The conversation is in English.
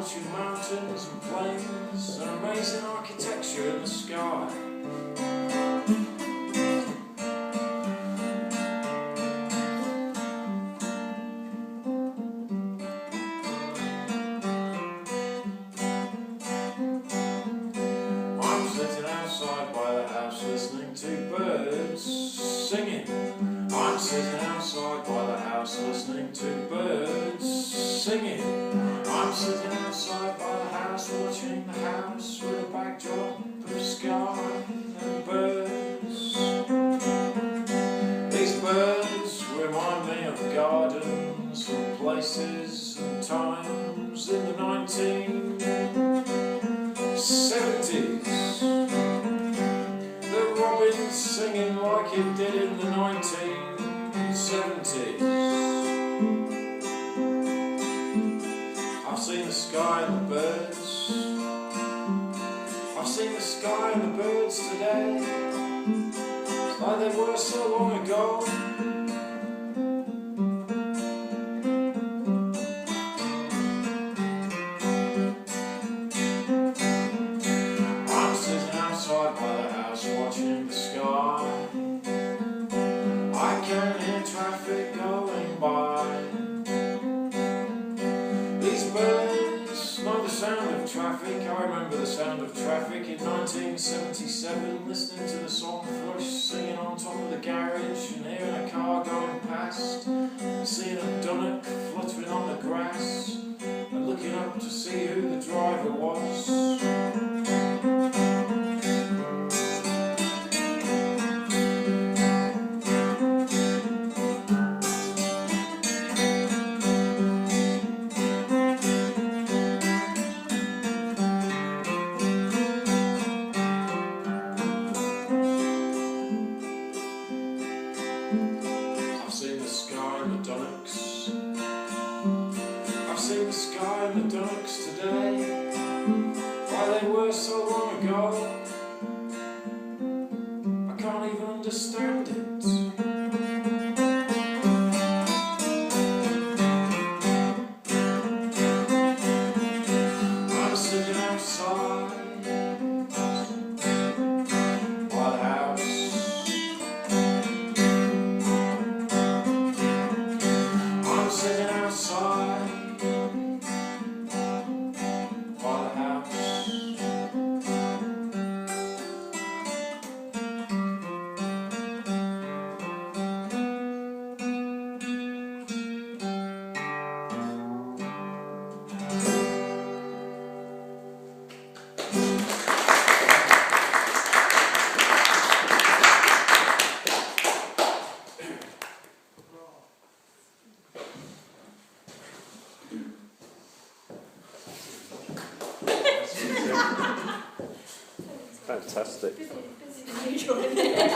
watching mountains and plains and amazing architecture in the sky. I'm sitting outside by the house listening to birds singing. I'm sitting outside by the house listening to birds singing. I'm sitting outside by the house watching the house with a backdrop of sky and birds. These birds remind me of gardens and places and times in the 1970s. The robins singing like it did in the 1970s. I've seen the sky and the birds. I've seen the sky and the birds today, like they were so long ago. I'm sitting outside by the house watching the sky. I can hear traffic going by. These birds know the sound of traffic. I remember the sound of traffic in 1977, listening to the song thrush singing on top of the garage and hearing a car going past and seeing a dunnock fluttering on the grass and looking up to see who the driver was. I've seen the sky and the dunnocks. I've seen the sky and the dunnocks today, why they were so long ago. I can't even understand it. I'm sitting outside by the house. I'm sitting outside by the house. Fantastic. Busy than usual, isn't it?